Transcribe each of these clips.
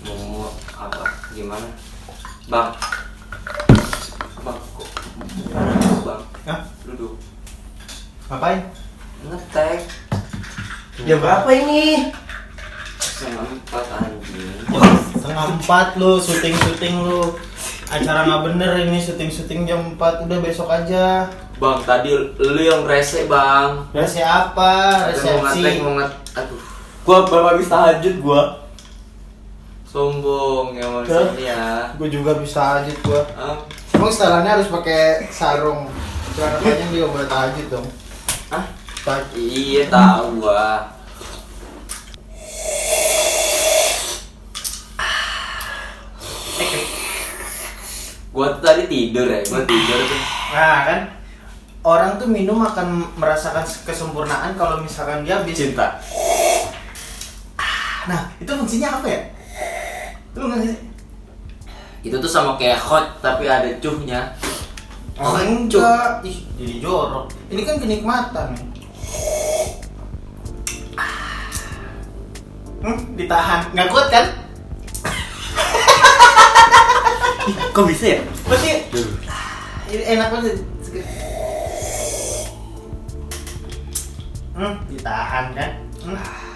Mau apa? Gimana? Bang. Bang, kok Bang? Hah? Duduk. Ngapain? Ngetek. Jam berapa ini? 3:04 anjing. 3:30 lu, syuting lu. Acara nggak bener ini, syuting jam 4, udah besok aja. Bang, tadi lu yang rese, Bang. Rese apa? Resepsi. Mau ngetek. Aduh, Gua baru habis tahajud gua. sombong ya maksudnya. Gue juga bisa tahajud gua. Ah, Emang setelannya harus pakai sarung. Celana panjang juga boleh tahajud dong. ah? Tahajud. Iya, tahu gua. Gua tuh tadi tidur ya, gua tidur tuh. Nah kan, orang tuh minum akan merasakan kesempurnaan kalau misalkan dia habis. Cinta. Nah, itu fungsinya apa ya? Lu nggak sih? Itu tuh sama kayak hot tapi ada cuhnya. Oh, enggak. Ih, jadi jorok. Ini kan kenikmatan. Ditahan. Nggak kuat kan? Kok bisa ya? Pasti. Ini enak banget. Ditahan kan?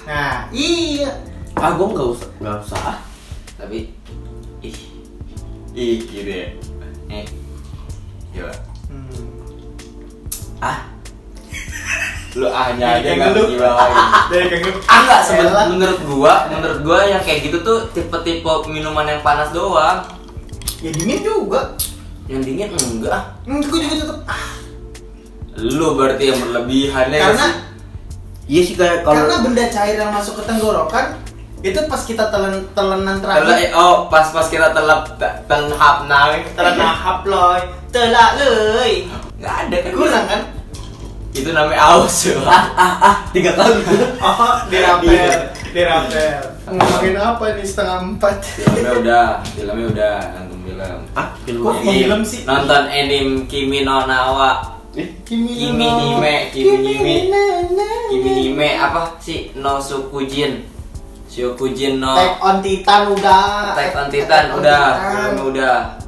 Nah, iya. Ah, gua nggak usah. Tapi gitu ya. Coba. Ah. Lu ahnya aja enggak dibawain. Dari kagak. Enggak, sebenarnya menurut gua yang kayak gitu tuh tipe-tipe minuman yang panas doang. Ya dingin juga. Yang dingin enggak. Gue juga tetep. Lu berarti yang berlebihannya Karena sih. Iya sih kayak kalau karena benda cair yang masuk ke tenggorokan itu pas kita telenan terakhir. Pas kita telahap Loy, telak leuy. Enggak ada kan. Kurang kan? Itu namanya aus. 3 kali. Oh, dirapel. Ngomongin apa nih 3:30? Filmnya udah nonton film. Kok film sih? Nonton anime Kimi no Nawa. Kimi Hime apa sih? No Shokujin. Shokujin no Attack on Titan udah. Attack on Titan udah. Filmnya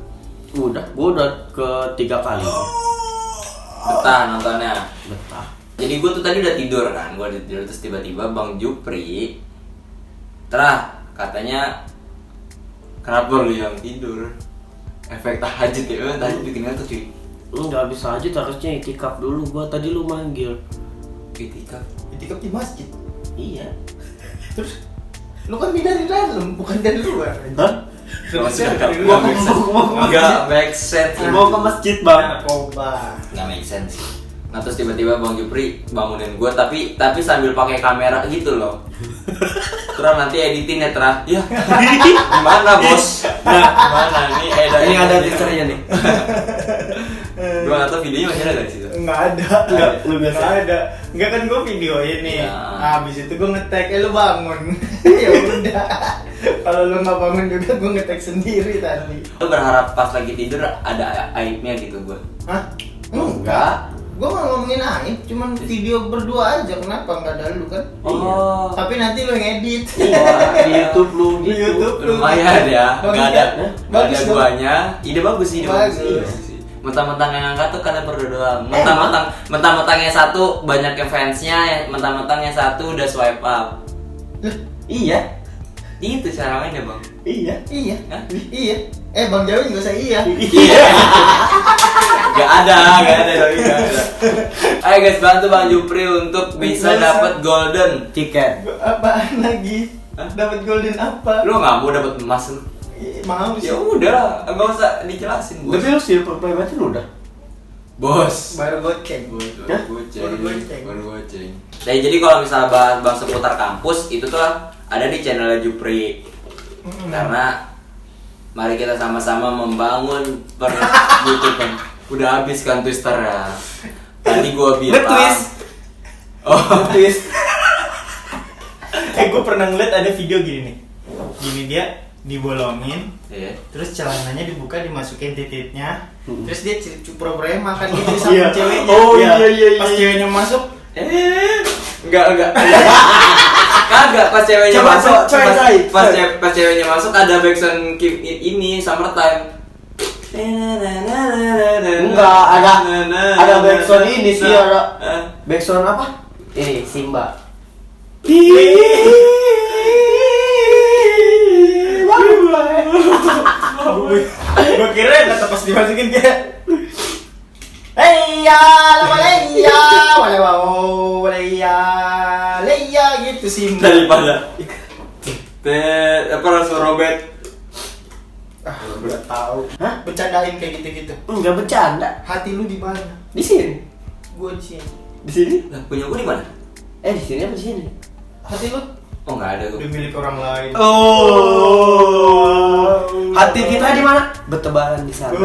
udah. Gua udah ke 3 kali. Betah nontonnya. Betah. Jadi gue tuh tadi udah tidur kan, gue udah tidur terus tiba-tiba Bang Jupri katanya kenapa lu yang tidur? Efek tahajud ya, tahajud bikin ngantuk cuy. Enggak bisa aja, harusnya itikaf dulu gua. Tadi lu manggil. Itikaf. Itikaf di masjid. Iya. Terus lu kan dari dalam, bukan dari luar. Hah? Enggak make sense. Mau ke masjid, Bang. Narkoba. Enggak make sense sih. Nah terus tiba-tiba Bang Jupri bangunin gue tapi sambil pakai kamera gitu loh. Terus nanti editinnya ya gimana bos? Nah gimana Ini ada picture-nya nih. Gue nggak tahu videonya masih ada nggak di situ? Nggak ada. Lu biasa. Nggak ada. Nggak kan gue videoin nih. Ya. Habis itu gue nge-tag, lu bangun. Ya udah. Kalau lu nggak bangun juga gue nge-tag sendiri tadi. Lu berharap pas lagi tidur ada aibnya gitu gue? Hah? Enggak. Gue nggak ngomongin aib, cuman video berdua aja. Kenapa nggak ada lu kan? Oh. Tapi nanti lu ngedit. Di YouTube lu Di gitu. YouTube lu. Lumayan ya, Bagus nggak ada, kan? nggak Bagus ada dong. guanya. Ide bagus sih, ide bagus. Bagus. sih. Mentang-mentang yang angkat tuh karena berdua doang. Mentang-mentang yang satu banyak yang fansnya, mentang-mentang yang satu udah swipe up. Iya. Itu cara mainnya bang. Iya. Iya. Hah? Iya. Bang Jawa nggak usah iya. Iya. Gak ada. Ayo guys, bantu Bang Jupri untuk bisa Nggak usah. dapat golden ticket. Apaan lagi? Hah? Dapat golden apa? Lu nggak mau dapat emas lu? Mau sih. Ya udah, nggak usah dijelasin. Bos. Tapi lu silver play batin udah. Bos. Baru goceng. Baru goceng. Baru Nah, jadi kalau misalnya bahas seputar kampus itu tuh ada di channel Jupri. Karena mari kita sama-sama membangun YouTube-an. Udah habis kan twister ya. Tadi gua bilang. Nge-twist. Oh, Twist. Gue pernah ngeliat ada video gini nih. Gini dia dibolongin, iya. terus celananya dibuka, dimasukin titiknya, terus dia pura-pura makan gitu sama Iya. ceweknya. Oh, iya. Pas ceweknya masuk, Enggak. Kagak, pas ceweknya Coba, masuk, coba, pas ceweknya masuk ada backsound ini Summertime. Enggak, ada backsound ini sih, ada backsound apa? Ini Simba. Gue kira kata pas dimasukin kayak Leia, lama Leia, Leia gitu sih. Daripada apa langsung robet. Udah tahu. Hah? Bercandain kayak gitu-gitu. Enggak bercanda. Hati lu di mana? Di sini. Gua di sini. Di sini? Lah, punya gua di mana? Di sini apa di sini? Hati lu Oh, enggak ada gua. udah milik orang lain. Oh. Hati kita di mana? Bertebaran di sana.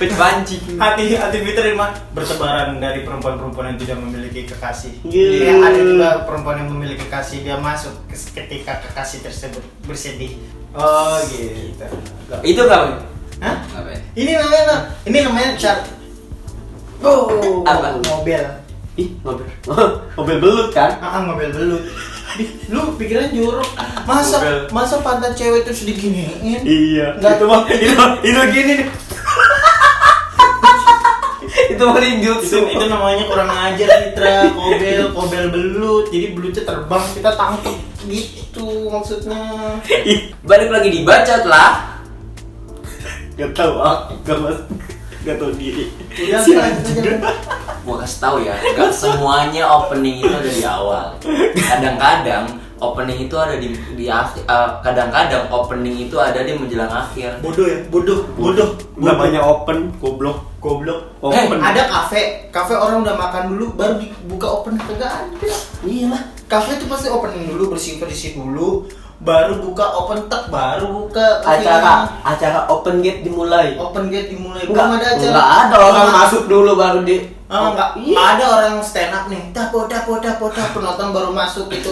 Pancing. Hati Fitri di mana? Bertebaran dari perempuan-perempuan yang tidak memiliki kekasih. Yeah. Ada juga perempuan yang memiliki kekasih, dia masuk ketika kekasih tersebut bersedih. Oh gitu. Itu enggak? Hah? Ngapain? Ini namanya cat. Oh, Apa? mobil. Ih, mobil. Mobil belut kan? Mobil belut. Lu pikiran jorok. Masa pantat cewek terus diginiin? Iya. Nggak. Itu gini nih. Itu mah ninjutsu. Itu namanya kurang ajar Fitra, kobel belut. Jadi belutnya terbang, kita tangkap gitu maksudnya. Balik lagi dibacot lah. Gak tahu gak tahu diri. Udah, Si lanjut aja. Gua kasih tahu ya, gak semuanya opening itu ada di awal. Kadang-kadang opening itu ada di akhir. Kadang-kadang opening itu ada di menjelang akhir. Bodoh ya, bodoh. Namanya open, goblok. Open. Ada kafe orang udah makan dulu baru dibuka open, kagak ada. Iya lah. Kafe itu pasti opening dulu, bersih dulu, baru buka open tek, baru buka Acara open gate dimulai. open gate dimulai. Enggak Belum ada acara. Enggak ada orang masuk dulu baru di. Enggak, Iya. ada orang stand up nih. Dapo penonton baru masuk gitu.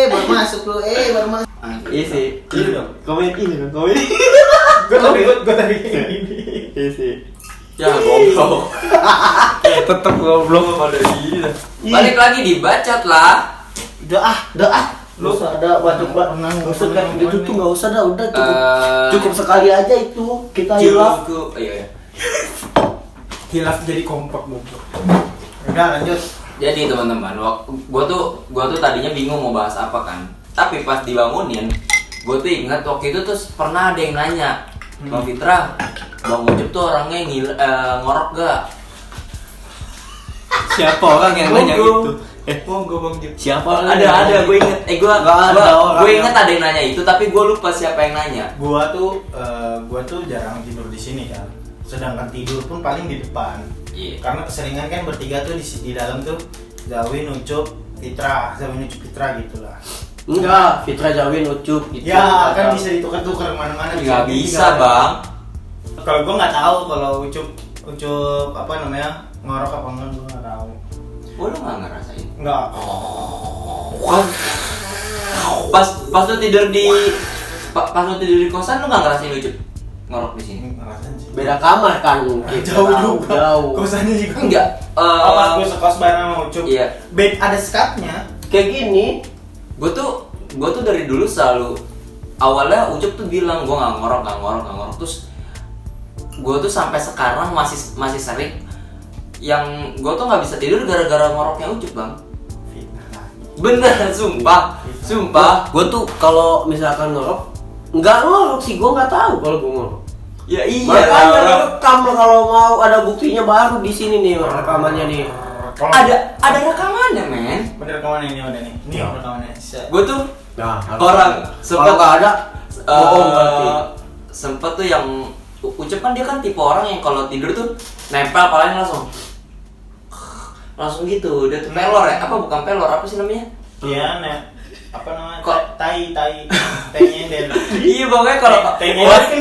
Baru masuk lu. Baru masuk. Iya sih. Iya dong. Komen ini kan, komen. Gue tadi Iya sih. Ya goblok. Tetep goblok. Pada gini dah. Balik lagi dibacot lah. Udah lu ada batuk-batuk maksud kan itu tuh nggak usah dah, udah cukup sekali aja itu kita hilaf. Iya. hilaf jadi kompak goblok. Udah lanjut. Jadi teman-teman, gua tuh tadinya bingung mau bahas apa kan. Tapi pas dibangunin, gua tuh ingat waktu itu tuh pernah ada yang nanya, Bang Fitra, Bang Ucup tuh orangnya ngorok gak? Siapa orang yang nanya gitu? Monggo Bang Jep. Siapa? Ada, gue inget. Gue inget ada yang nanya itu, tapi gue lupa siapa yang nanya. Gua tuh jarang tidur di sini kan. Sedangkan tidur pun paling di depan. Iya. Karena keseringan kan bertiga tuh di dalam tuh Zawin, Ucup, Fitra gitulah. Enggak, Fitra Zawin Ucup gitu. Ya kan bisa ditukar-tukar kemana-mana. Nggak bisa bang. Kalau gua nggak tahu kalau Ucup apa namanya ngorok apa enggak, gua nggak tahu. Oh, lu nggak ngerasain? Enggak. Pas lu tidur di kosan lu nggak ngerasain Ucup ngorok di sini? Ngerasain sih. Beda kamar kan kita. Jauh juga. Jauh. Kosannya juga Enggak. pas gua sekos bareng sama Ucup. Iya. Bed ada sekatnya. Kayak gini. Gue tuh dari dulu selalu awalnya Ucup tuh bilang gue nggak ngorok. Terus gue tuh sampai sekarang masih sering yang gue tuh nggak bisa tidur gara-gara ngoroknya Ucup bang. Bener, sumpah. Gue tuh kalau misalkan ngorok, nggak ngorok sih, gue nggak tahu kalau gue ngorok. Ya iya. Makanya rekam kalau mau ada buktinya baru di sini nih rekamannya nih. Ada rekamannya men. Bener rekamannya ini ada nih. Ini rekamannya. Gue tuh Nah, orang kalau nggak ada, bohong berarti. Sempet tuh yang Ucup kan dia kan tipe orang yang kalau tidur tuh nempel palanya langsung gitu. Dia tuh pelor ya? Apa bukan pelor? Apa sih namanya? Iya, nih. Apa namanya? Kok- Tai nyender. Iya pokoknya kalau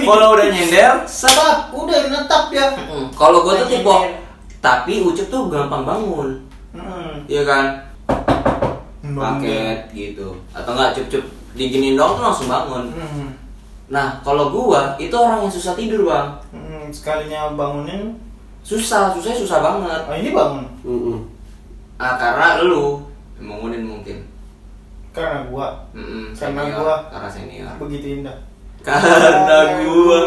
kalau udah nyender, Sebab udah netap ya. Kalau gue tuh Tai tipe, nyender. tapi Ucup tuh gampang bangun, iya kan? Paket gitu, atau enggak cup diginin doang tuh langsung bangun. Nah kalau gua itu orang yang susah tidur bang, Sekalinya bangunin, susah banget. ini bangun. Karena lu bangunin mungkin. Karena gua. Karena Senior. gua. Karena senior. Begitu indah. Karena gua.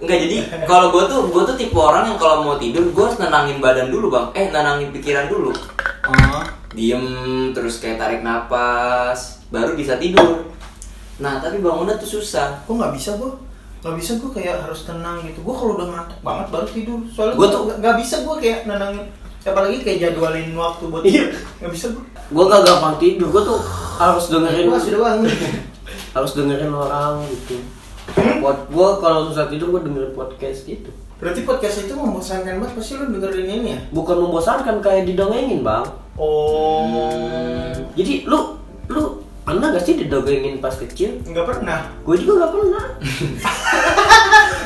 Enggak, jadi kalau gua tuh tipe orang yang kalau mau tidur gua harus nenangin badan dulu, Bang. Nenangin pikiran dulu. Diem terus kayak tarik napas, baru bisa tidur. Nah, tapi bangunnya tuh susah. Kok nggak bisa gua? Nggak bisa gua kayak harus tenang gitu. Gua kalau udah ngantuk banget baru tidur. Soalnya Gua gua tuh nggak bisa gua kayak nenangin. Apalagi kayak jadwalin waktu buat tidur. Nggak bisa gua. Gua gak gampang tidur, gua tuh harus dengerin Gua sudah bangun. harus dengerin orang gitu. Gua kalau susah tidur gua dengerin podcast gitu. Berarti podcast itu membosankan banget, pasti lu dengerin ini ya? Bukan membosankan, kayak didongengin, Bang. Jadi lu pernah gak sih didongengin pas kecil? Nggak pernah. Gue juga gak pernah.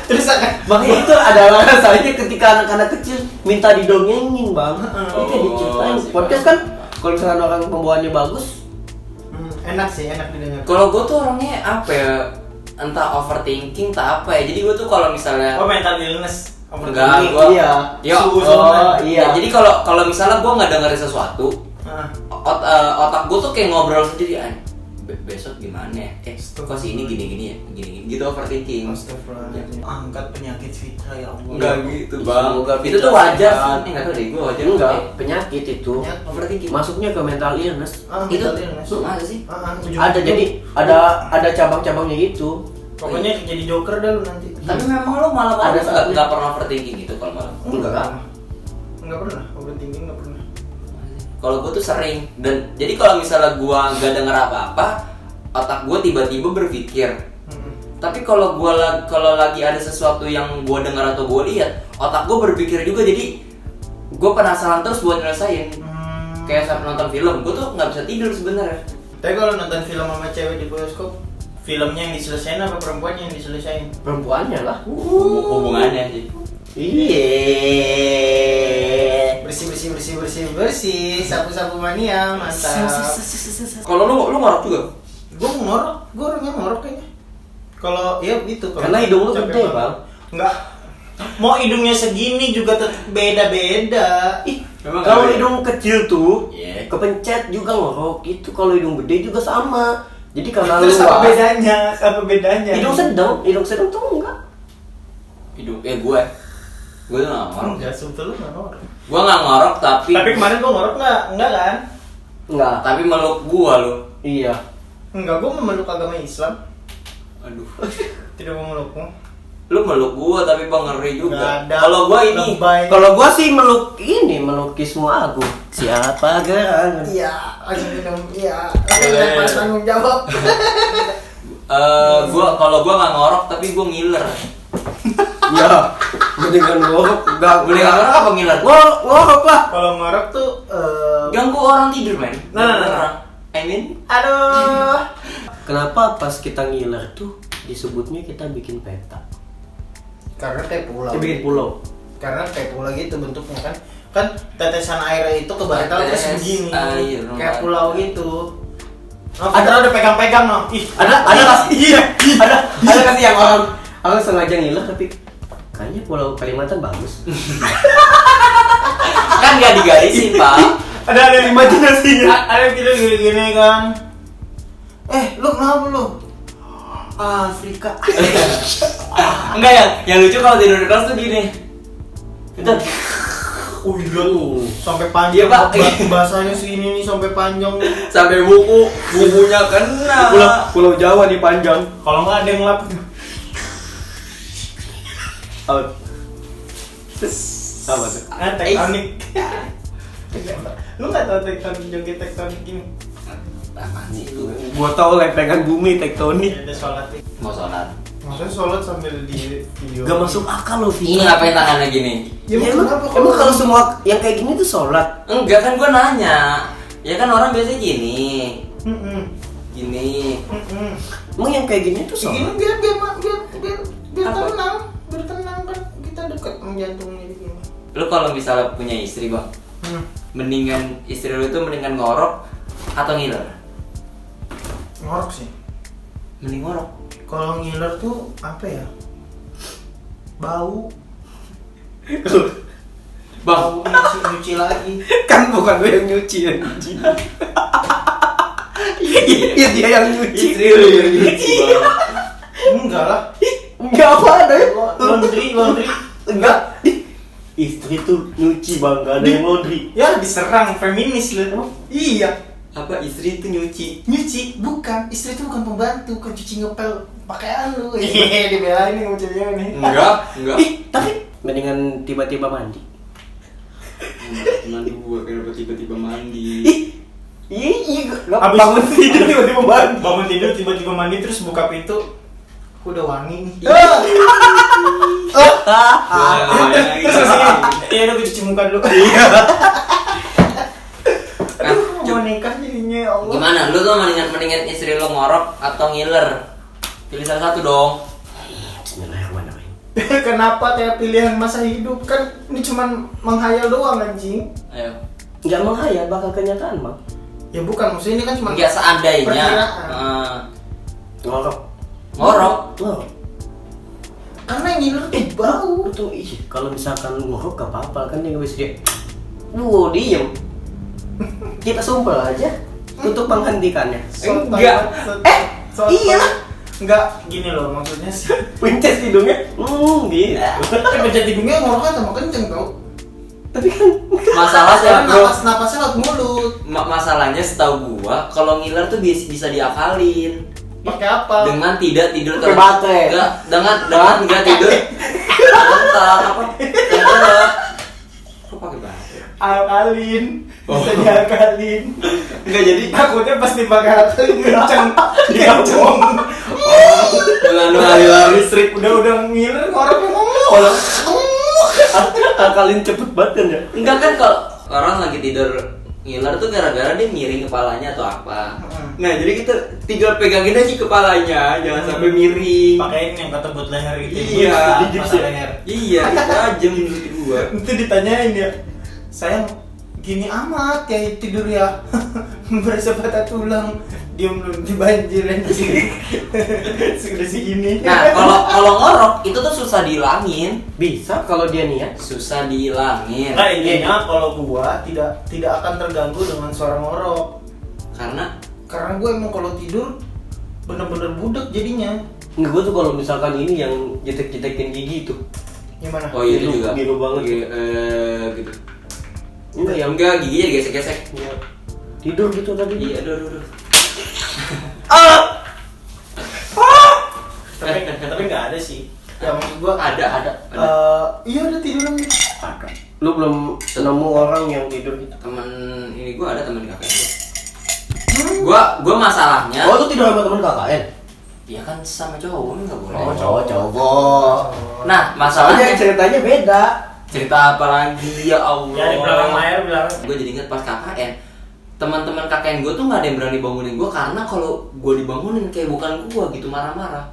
Terus Makanya itu adalah rasanya ketika anak-anak kecil minta didongengin, Bang. Itu diceritain. Podcast kan kalau misalkan orang pembawaannya bagus, enak sih, enak didengar. Kalau gue tuh orangnya apa ya? Entah overthinking, tak apa ya. Jadi gue tuh kalau misalnya Mental illness. enggak, gue iya. iya. Jadi kalau misalnya gue nggak dengerin sesuatu, otak gue tuh kayak ngobrol sendiri. Besok gimana ya? Kok si ini gini gitu overthinking. Astagfirullahaladzim. Angkat penyakit Fitra ya Allah. Enggak gitu, Bang. Semoga Itu tuh wajar sih. Enggak tahu deh, gue wajar. Enggak, penyakit itu Overthinking. masuknya ke mental illness. Itu mental illness. masa sih? Ada, jadi ada cabang-cabangnya gitu. Pokoknya jadi joker dah lu nanti. Tapi memang lo malam-malam Ada saatnya. nggak pernah overthinking gitu kalau malam. Enggak pernah. Overthinking enggak pernah. Kalau gue tuh sering, dan jadi kalau misalnya gue nggak denger apa-apa, otak gue tiba-tiba berpikir. Tapi kalau lagi ada sesuatu yang gue dengar atau gue lihat, otak gue berpikir juga, jadi gue penasaran terus buat nyelesain. Kayak saat nonton film, gue tuh nggak bisa tidur sebenarnya. Tapi kalau nonton film sama cewek di bioskop, filmnya yang diselesain apa perempuannya yang diselesain? Perempuannya lah. Hubungannya sih. Iya. Bersih, sapu-sapu mania, mantap. Kalau lu ngorok juga? Gue orangnya ngorok kayaknya. Kalau ya gitu. Karena hidung lu gede, Bang. Enggak. Mau hidungnya segini juga tetap beda-beda. Memang Kalau beda. hidung kecil tuh, Iya. kepencet juga ngorok gitu. Kalau hidung gede juga sama. Jadi karena lu Terus apa bedanya? hidung sedang tuh enggak. Hidung gue tuh nggak ngorok. Enggak, sebetulnya enggak ngorok. Gue nggak ngorok tapi Kemarin gue ngorok enggak kan? Enggak. tapi meluk gue lo. Iya. Enggak, gue memeluk agama Islam. Aduh. Tidak memelukmu. Lu meluk gua tapi bang ngeri juga. Nggak ada. Kalau gua ini Lebay. Kalau gua sih melukismu aku. Siapa gerangan? Iya, langsung minum. Iya. Tanpa tanggung jawab. kalau gua nggak ngorok tapi gua ngiler. Ya, mendingan ngorok. Enggak, Boleh nggak ngorok apa ngiler? ngorok lah. Kalau ngorok tuh Ganggu orang tidur men. Nah. I mean, aduh. Kenapa pas kita ngiler tuh disebutnya kita bikin peta? Karena kayak pulau. Kita bikin pulau. Karena kayak pulau gitu bentuknya kan. Kan tetesan air itu ke bantal terus Tetes begini. air, Kayak no. pulau gitu. Ada pegang-pegang no. Ih, Ada iya. ada kasih yang orang sengaja ngiler tapi kayaknya pulau Kalimantan bagus. kan nggak digarisin pak. Ada imajinasinya. Ada yang bilang gini kan. Lu kenapa lu? Afrika. Enggak ya, yang lucu kalau tidur di kelas tuh gini. Kita Oh iya, sampai panjang. Iya, Pak. Bahasanya segini nih sampai panjang. sampai bukunya kena. Pulau Jawa nih panjang. Kalau nggak ada yang lap. Apa tuh? Tektonik. Lu nggak tahu tektonik, joget tektonik ini? Apaan sih itu? Gua tahu lempengan bumi tektonik. Ada sholat. Mau sholat. Maksudnya sholat sambil di video. Gak masuk akal loh, Ini Vina. ngapain tangannya gini? Ya, emang kalau semua yang kayak gini tuh sholat. Enggak kan gua nanya. Ya kan orang biasanya gini. Gini. Emang yang kayak gini tuh Gini sholat. biar Apa? tenang, biar tenang kan kita dekat sama jantungnya di sini. Lu kalau misalnya punya istri bang, mendingan istri lu itu mendingan ngorok atau ngiler? Ngorok sih. Mending ngorok. Kalau ngiler tuh apa ya? Bau. Bau nyuci lagi. Kan bukan gue yang nyuci anjing. Iya dia yang nyuci. Istri lu yang nyuci bang. Enggak lah. Enggak apa ada ya? Laundry. Enggak. Istri tuh nyuci bang, gak ada yang laundry. Ya diserang feminis lu. Iya. Apa istri itu nyuci? Nyuci bukan, istri itu bukan pembantu, kan cuci ngepel pakaian lu. Hehehe, dibelain nih sama cewek nih. Enggak. Tapi mendingan tiba-tiba mandi. Mandi gua kenapa tiba-tiba mandi? Iya, Abis bangun tidur tiba-tiba mandi. Bangun tidur tiba-tiba mandi terus buka pintu. Udah wangi nih. Terus masih iya, udah cuci muka dulu. Iya. Mau nikah jadinya ya Allah. Gimana? Lu tuh mendingan istri lu ngorok atau ngiler? Pilih salah satu dong. Bismillahirrahmanirrahim. Kenapa kayak pilihan masa hidup kan ini cuman menghayal doang anjing. Ayo. Enggak menghayal, bakal kenyataan bang. Ya bukan, maksudnya ini kan cuma Enggak seandainya. perkiraan. Ngorok. Ngorok. Karena yang ngiler tuh bau. Betul, iya. Kalau misalkan ngorok gak apa-apa kan dia nggak bisa dia. Diem. Kita sumpel aja untuk menghentikannya. Enggak. Iya. Enggak, gini loh maksudnya sih. Pencet hidungnya. Gitu. Pencet hidungnya ngoroknya sama kenceng tau. Tapi kan Masalahnya Karena bro. napasnya lewat mulut. Masalahnya setahu gua kalau ngiler tuh bisa diakalin. Pakai apa? Dengan tidak tidur Pakai baterai. Enggak, dengan enggak tidur. Entar apa? Enggak. Kok pakai baterai? Alkalin. Bisa diakalin. Enggak jadi Takutnya pas dipakai alkalin kenceng. Kenceng. mengandung aliran listrik. Udah ngiler ngoroknya ngomong. kalau akalin cepet banget kan ya. Enggak kan kalau orang lagi tidur ngiler tuh gara-gara dia miring kepalanya atau apa. Nah, jadi kita tinggal pegangin aja kepalanya, jangan sampai miring. Pakein yang kata buat leher gitu. Iya, di gips ya leher. Iya, itu aja menurut gua. Nanti ditanyain ya, sayang gini amat ya tidur ya. Berasa patah tulang, diem belum dibanjir anjing. Sudah segini. Nah, kalau ngorok itu tuh susah dihilangin. Bisa kalau dia niat. Susah dihilangin. Nah intinya kalau gua tidak akan terganggu dengan suara ngorok. Karena gue emang kalau tidur bener-bener budak jadinya. Enggak, gue tuh kalau misalkan ini yang jetek-jetekin gigi tuh. Gimana? Oh iya itu Ngilu- juga. ngilu banget. Gitu. Enggak yang Enggak, giginya digesek-gesek. ya, tidur gitu tadi. Iya, aduh. Tapi nggak ada sih. Ya maksud gua Ada. iya ada tidur lagi. Ada. Lu belum nemu orang yang tidur gitu. Temen ini gua ada temen kakek gua. Gua masalahnya. Oh, lu tidur sama temen KKN? Ya kan sama cowok enggak boleh. Oh, cowok. Nah, Masalahnya masalahnya ceritanya beda. cerita apa lagi ya Allah. Ya di belakang layar bilang. Gue jadi inget pas KKN, teman-teman KKN gue tuh nggak ada yang berani bangunin gue karena kalau gue dibangunin kayak bukan gue gitu, marah-marah.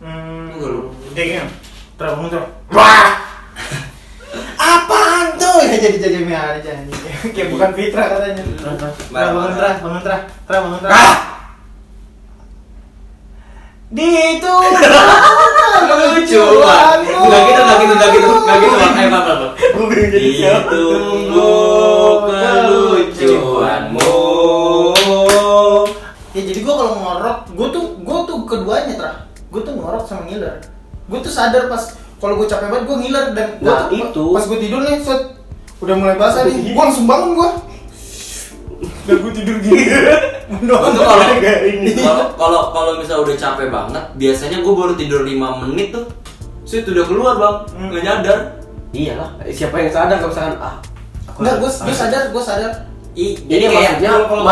Enggak lu. Kayak gini. Terus wah. Apaan tuh? Ya jadi merah aja nih. Kayak bukan Fitra katanya. Bangun Tra. Di itu Lucuan. Enggak gitu. Bang. Bang. Gue bingung jadi siapa. Ditunggu kelucuanmu. Ya jadi gue kalau ngorok, gue tuh keduanya Tra. Gue tuh ngorok sama ngiler. Gue tuh sadar pas kalau gue capek banget gue ngiler dan gue Nah, tuh itu. pas gue tidur nih set udah mulai basah nih, gue langsung bangun gue. Dan gue tidur gini. Itu kalau misalnya udah capek banget, biasanya gue baru tidur 5 menit tuh. Sweet udah keluar, Bang. Nggak nyadar. Iyalah, siapa yang sadar kalau misalkan Enggak, gue sadar. Jadi maksudnya kalau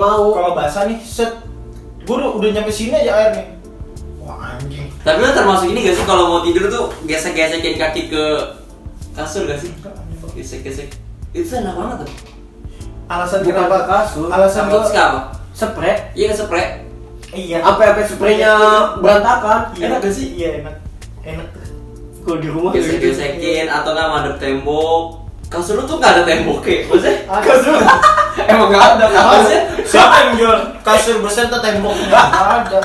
mau. Kalau basah nih set gue udah nyampe sini aja air nih. Wah anjing. Tapi lo termasuk ini gak sih kalau mau tidur tuh gesek-gesekin kaki ke kasur gak sih? Gesek-gesek. Itu enak banget tuh. Alasan Bukan kenapa? kasur. Alasan gue Terus apa? Spray. Iya ke spray. iya. Apa spraynya berantakan? Iya. Enak gak sih? Iya enak tuh. Kalau di rumah Gesek-gesekin atau nggak madep tembok. Kasur lu tuh nggak ada tembok kayak, maksudnya? Kasur. emang nggak ada Maksudnya? Siapa yang jual kasur beserta temboknya? Nggak ada.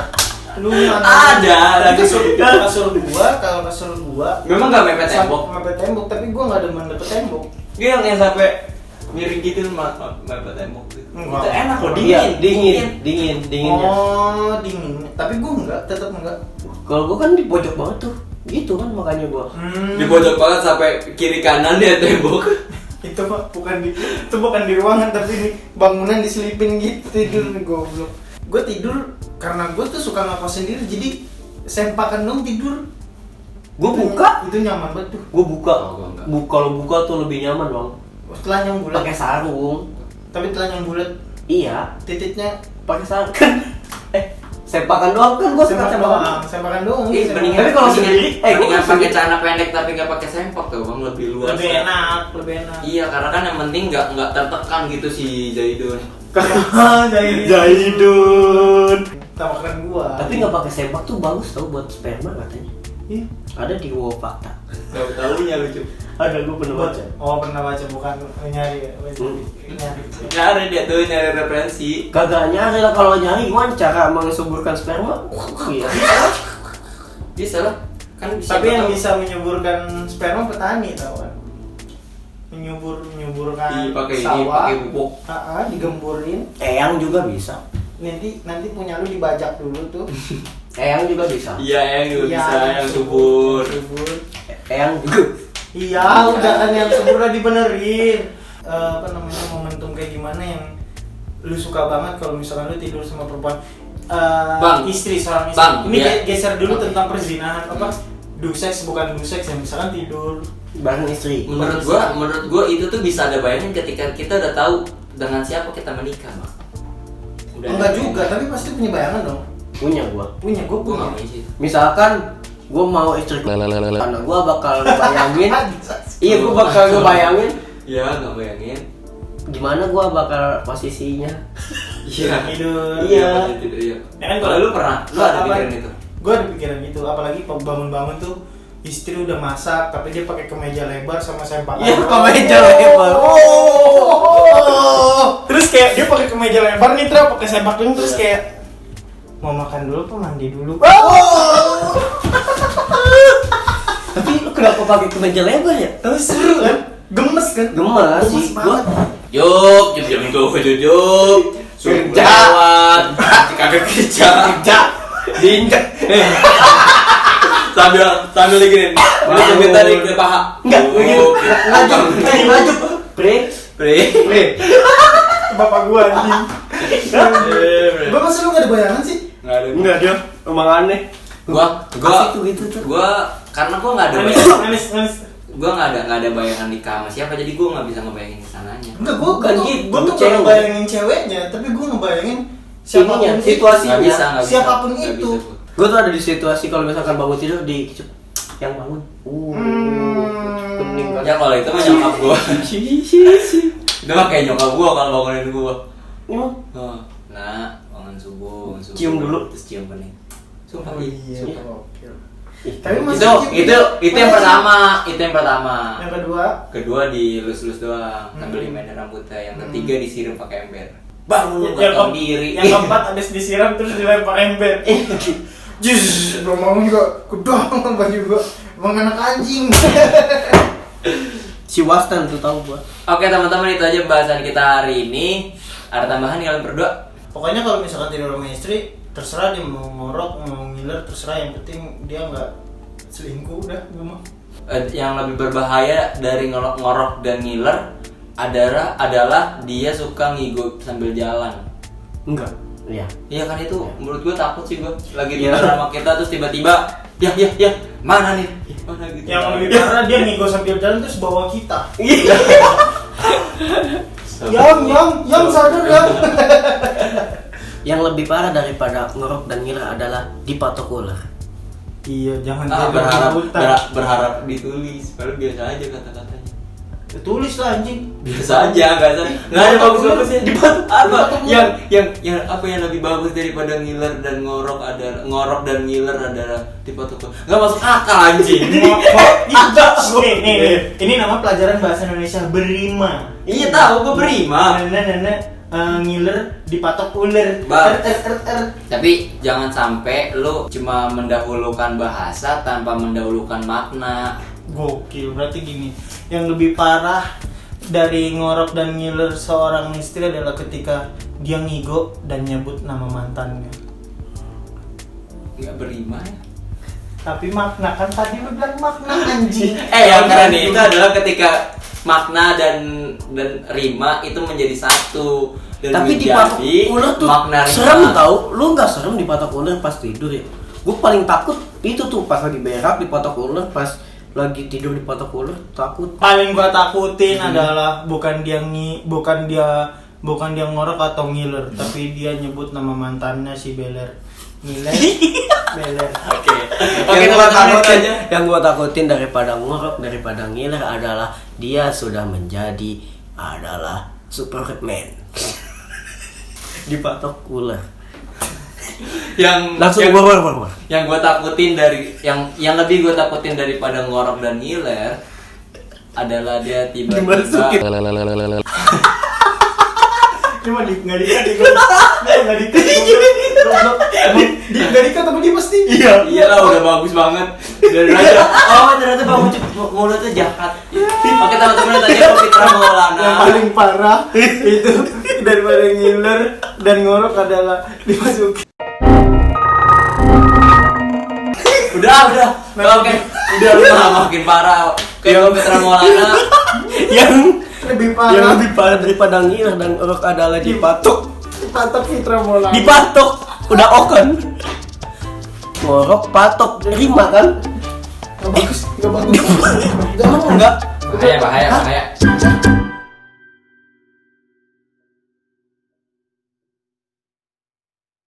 Lu Ada. Tapi kasur gua, kalau kasur gua Memang nggak mepet tembok. mepet tembok, tapi gua nggak demen dapet tembok. Yang sampai miring gitu mepet tembok gitu. Enggak. Itu enak loh, Iya, dingin. dinginnya. Oh, dingin. Tapi gue enggak, tetap enggak. Kalau gua kan di pojok banget tuh. Gitu kan makanya gua. Di pojok banget sampai kiri kanan dia tembok. Itu mah bukan di ruangan tapi di bangunan diselipin gitu tidur nih goblok. Gue tidur karena gue tuh suka ngekos sendiri jadi sempakan dong tidur. Gua buka, Itu nyaman banget tuh. gua buka. Oh, gua enggak. Kalau buka tuh lebih nyaman, Bang. Telanjang bulat. Pakai sarung. Tapi telanjang bulat Iya, titiknya pakai sarung kan. Sempakan doang kan gua suka sempakan doang. Mendingan Tapi kalau mendingan- sendiri, mendingan gua pakai celana pendek tapi nggak pakai sempak tuh bang, lebih luas. lebih enak. Iya, karena kan yang penting nggak tertekan gitu si Zaidun. Zaidun. Tawakan gua. Tapi nggak pakai sempak tuh bagus tau buat sperma katanya. Iya. Ada di Wow Fakta. Tahu-tahunya lucu. Ada, gua pernah baca. Oh, pernah baca bukan nyari ya. Nyari. Nyari dia tuh nyari referensi. Kagak nyari lah, kalau nyari gimana cara mensuburkan sperma? Iya. Bisa lah. Kan bisa. Tapi yang bisa menyuburkan sperma petani tau kan. Menyuburkan dipakai ini, sawah. pakai pupuk. Digemburin. Eyang juga bisa. Nanti punya lu dibajak dulu tuh. Eyang juga bisa. Iya, yang juga Iya, bisa yang subur. Eyang juga. Iya, udah kan yang subur udah dibenerin. Apa namanya, momentum kayak gimana yang lu suka banget kalau misalkan lu tidur sama perempuan Bang. seorang istri. Bang, Ini ya. geser dulu tentang perzinahan apa? Do seks bukan do seks ya, misalkan tidur. Bareng istri. Menurut gua itu tuh bisa ada bayangin ketika kita udah tahu dengan siapa kita menikah, Bang. Enggak juga, tapi pasti punya bayangan dong. Punya gua. Gua Gua punya. nggak mau sih. Misalkan gua mau istri karena gua bakal ngebayangin. Iya, gua Oh. bakal ngebayangin Iya, nggak bayangin. gimana gua bakal posisinya. Iya. Tidur. Iya. Pasti tidur, iya. Ya kan Kalau lu pernah, lu ada Apa? pikiran itu? Gua ada pikiran gitu, apalagi bangun-bangun tuh istri udah masak tapi dia pakai kemeja lebar sama sempakan. Iya, kemeja lebar. Terus kayak dia pakai kemeja lebar nih, terus pakai sempakan terus kayak mau makan dulu apa mandi dulu. Tapi lu kenapa pakai kemeja lebar ya? Tapi seru kan? Gemes kan? Gemes sih, gua. banget. Jom jujur. Suruh Kerja. lewat. Kagak kerja. Diinjek. Sambil diginin. Lu sambil tarik ke paha. Enggak, begini. Maju. Break. Bapak gua anjing. Gua masa lu gak ada bayangan sih? Enggak ada. Enggak dia, emang aneh. Gua Asik tuh gitu tuh. karena gua nggak ada bayangan. Manis. Gua nggak ada bayangan nikah sama siapa, jadi gua nggak bisa ngebayangin kesananya. Enggak, gua Bukan tuh gitu, gua tuh cewek. gak ngebayangin ceweknya, tapi gua ngebayangin Ininya, siapapun itu. situasinya. Nggak bisa, nggak bisa. Siapapun Nggak itu. bisa, gua. Gue tuh ada di situasi kalau misalkan bangun tidur di yang bangun. Bening kan. Ya kalau itu mah nyokap gua. Itu mah kayak nyokap gua kalau bangunin gua. Emang Oh, nah, bangun subuh. Cium dulu. Terus cium kening. Sumpah Oh iya. sumpah. Oke. ih, Tapi mas- Itu yang pertama, Yang kedua, Kedua dilus-lus doang, sambil dimainin rambutnya. Yang ketiga disiram pakai ember. Bangun lu yang gak tau diri. yang keempat habis disiram terus dilempar ember. Jus, belum mau juga, kedong baju gua. Emang anak anjing. si Wastan tuh tahu gua. Oke teman-teman, itu aja bahasan kita hari ini. Ada tambahan nih kalian berdua? Pokoknya kalau misalkan tidur sama istri, terserah dia mau ngorok, mau ngiler, terserah, yang penting dia nggak selingkuh udah, gue mah. Yang lebih berbahaya dari ngorok dan ngiler adalah dia suka ngigo sambil jalan. Enggak. Iya. Iya kan, itu menurut gue takut sih gue. Lagi Iya. tidur sama kita terus tiba-tiba ya mana nih? Mana gitu. Yang lebih parah dia ngigo sambil jalan terus bawa kita. Yang sadar yang. Yang lebih parah daripada ngerok dan ngira adalah dipatok ular. Iya, jangan berharap ditulis, padahal biasa aja kata-katanya. Tulis lah anjing. Biasa aja, nggak ada bagus-bagusnya. Dipatok Apa ular. yang apa yang lebih bagus daripada ngiler dan ngorok dan ngiler adalah dipatok. Nggak masuk akal anjing. Ini nama pelajaran bahasa Indonesia berima. Iya tahu, gue berima. Ngiler dipatok ular. Bang. Tapi jangan sampai lu cuma mendahulukan bahasa tanpa mendahulukan makna. Gokil, berarti gini. Yang lebih parah dari ngorok dan ngiler seorang istri adalah ketika dia ngigo dan nyebut nama mantannya. Nggak berima ya. Tapi makna kan tadi lu bilang makna anjing. Yang keren itu adalah ketika makna dan rima itu menjadi satu. Dan Tapi dipatok ular tuh makna rima. serem tau. Lu nggak serem dipatok ular pas tidur ya? Gue paling takut itu tuh pas lagi berak dipatok ular, pas lagi tidur dipatok ular, takut. Paling gua takutin adalah bukan dia ngorok atau ngiler, tapi dia nyebut nama mantannya si Beler. Ngiler. Beler. Oke, Yang teman-teman, itu aja. yang gua takutin daripada ngorok, daripada ngiler adalah dia sudah menjadi Superman. Dipatok ular. Langsung keluar. Yang gue takutin dari yang lebih gue takutin daripada ngorok dan ngiler adalah dia tiba-tiba Dimasukin. Cuma nggak dikat. Nggak dikat tapi dia pasti. iya lah udah bagus banget dari aja. Oh ternyata Bang Ucup mulutnya jahat. Oke teman-teman tadi Fitra Maulana. Yang paling parah itu daripada ngiler dan ngorok adalah dimasukin. Udah. Oke. Udah lu makin parah. Kayak Fitra Maulana. yang Lebih lebih parah daripada ngiler dan ngorok adalah dipatok. Patok Fitra Maulana. Dipatok udah oken. Ngorok patok rima kan? Nggak bagus. Enggak. Bahaya.